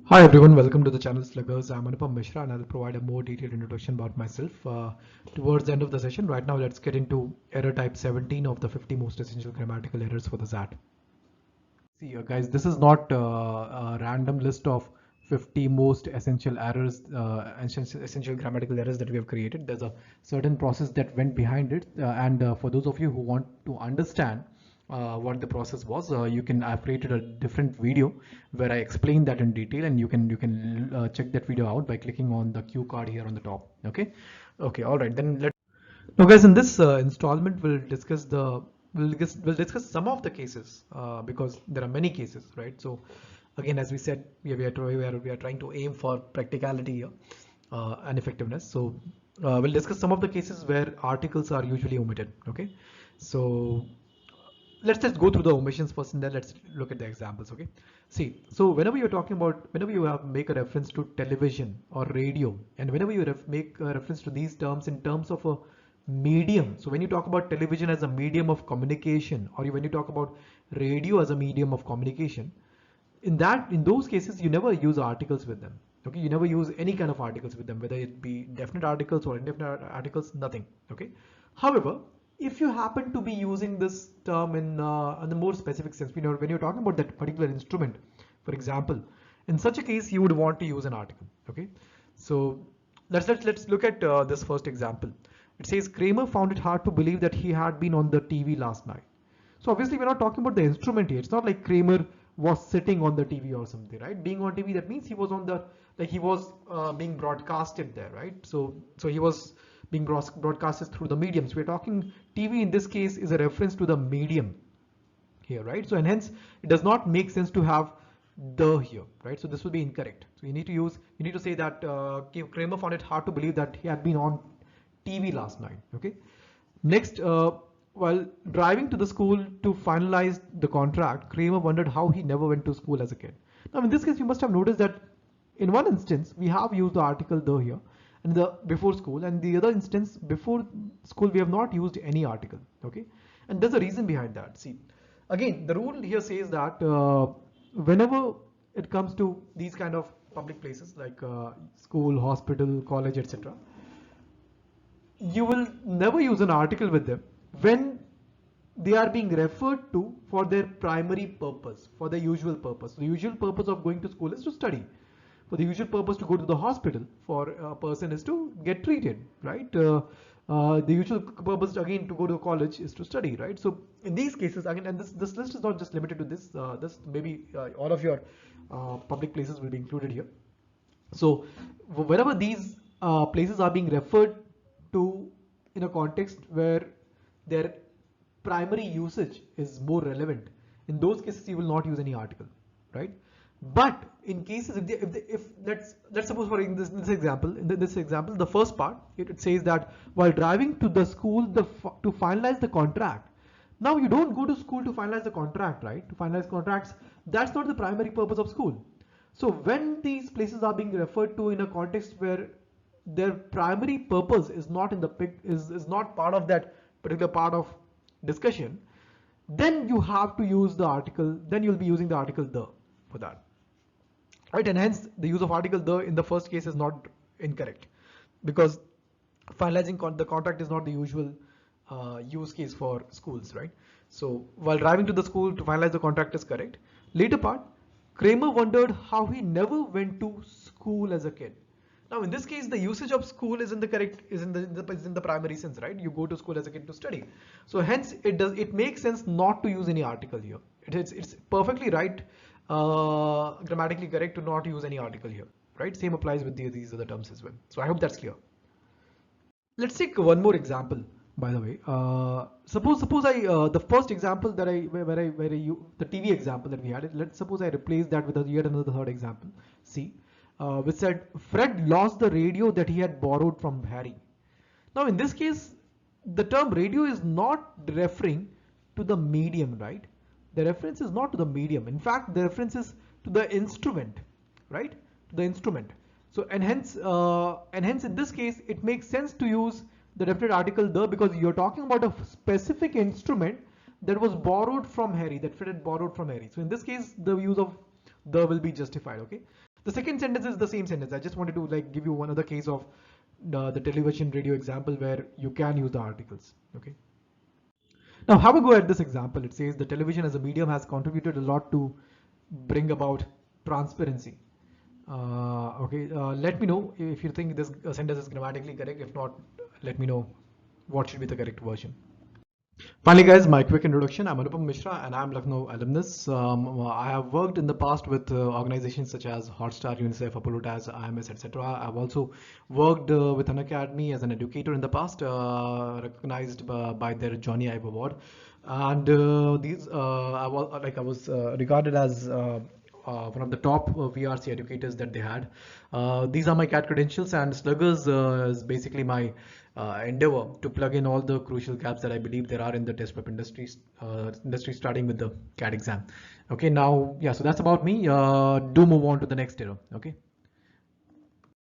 Hi everyone, welcome to the channel Sluggers. I'm Anupam Mishra and I'll provide a more detailed introduction about myself towards the end of the session. Right now, let's get into error type 17 of the 50 most essential grammatical errors for the XAT. See, guys, this is not a random list of 50 most essential errors, essential grammatical errors that we have created. There's a certain process that went behind it. And for those of you who want to understand what the process was, I've created a different video where I explain that in detail, and you can check that video out by clicking on the cue card here on the top. Okay, all right. Then let's. Now, guys, in this installment, we'll discuss some of the cases because there are many cases, right? So, again, as we said, we are trying to aim for practicality here and effectiveness. So, we'll discuss some of the cases where articles are usually omitted. Okay, so let's just go through the omissions first, and then let's look at the examples. Okay, see, so whenever you have make a reference to television or radio, and whenever you make a reference to these terms in terms of a medium, so when you talk about television as a medium of communication, or when you talk about radio as a medium of communication, in those cases you never use articles with them. Okay, you never use any kind of articles with them, whether it be definite articles or indefinite articles, nothing. Okay, however, if you happen to be using this term in the more specific sense, when you're talking about that particular instrument, for example, in such a case you would want to use an article. Okay, so let's look at this first example. It says Kramer found it hard to believe that he had been on the TV last night. So obviously we're not talking about the instrument here. It's not like Kramer was sitting on the TV or something, right? Being on TV, that means he was on the, like he was being broadcasted there, right? So he was being broadcasted through the medium. So we're talking TV in this case is a reference to the medium here, right? So and hence it does not make sense to have the here, right? So this will be incorrect. So you need to say that Kramer found it hard to believe that he had been on TV last night. Okay. Next, while driving to the school to finalize the contract, Kramer wondered how he never went to school as a kid. Now, in this case, you must have noticed that in one instance, we have used the article the here and the before school, and the other instance before school, we have not used any article. Okay, and there's a reason behind that. See, again, the rule here says that whenever it comes to these kind of public places like school, hospital, college, etc., you will never use an article with them when they are being referred to for their primary purpose, for their usual purpose. The usual purpose of going to school is to study. For the usual purpose to go to the hospital for a person is to get treated, right? The usual purpose again to go to college is to study, right? So in these cases again, and this list is not just limited to this. This maybe all of your public places will be included here. So whenever these places are being referred to in a context where their primary usage is more relevant, in those cases you will not use any article, right? But in cases if let's suppose for in this example, the first part it says that while driving to the school to finalize the contract. Now you don't go to school to finalize the contract, right? To finalize contracts, that's not the primary purpose of school. So when these places are being referred to in a context where their primary purpose is not in the is not part of that particular part of discussion, then you have to use the article, then you'll be using the article the for that, right? And hence the use of article the in the first case is not incorrect, because finalizing the contract is not the usual use case for schools, right? So while driving to the school to finalize the contract is correct. Later part, Kramer wondered how he never went to school as a kid. Now, in this case, the usage of school is in the correct is in the primary sense, right? You go to school as a kid to study. So hence, it makes sense not to use any article here. It's perfectly right, grammatically correct to not use any article here, right? Same applies with these other terms as well. So I hope that's clear. Let's take one more example. By the way, suppose I the first example that the TV example that we had. Let's suppose I replace that with yet another third example. See, which said Fred lost the radio that he had borrowed from Harry. Now, in this case, the term radio is not referring to the medium, right? The reference is not to the medium. In fact, the reference is to the instrument, right? To the instrument. So and hence in this case, it makes sense to use the definite article the, because you're talking about a specific instrument that was borrowed from Harry, that Fred had borrowed from Harry. So in this case, the use of the will be justified. Okay. The second sentence is the same sentence. I just wanted to like give you another case of the television radio example where you can use the articles. Okay. Now have a go at this example. It says the television as a medium has contributed a lot to bring about transparency. Let me know if you think this sentence is grammatically correct. If not, let me know what should be the correct version. Finally, guys, my quick introduction. I'm Anupam Mishra and I'm Lucknow alumnus. I have worked in the past with organizations such as Hotstar, UNICEF, Apollo TAS, IMS, etc. I've also worked with an academy as an educator in the past, recognized by their Johnny Ive Award. And I was regarded as one of the top VRC educators that they had. These are my CAT credentials, and Sluggers is basically my endeavor to plug in all the crucial gaps that I believe there are in the test prep industry, starting with the CAT exam. Okay, now, yeah, so that's about me. Do move on to the next era. Okay.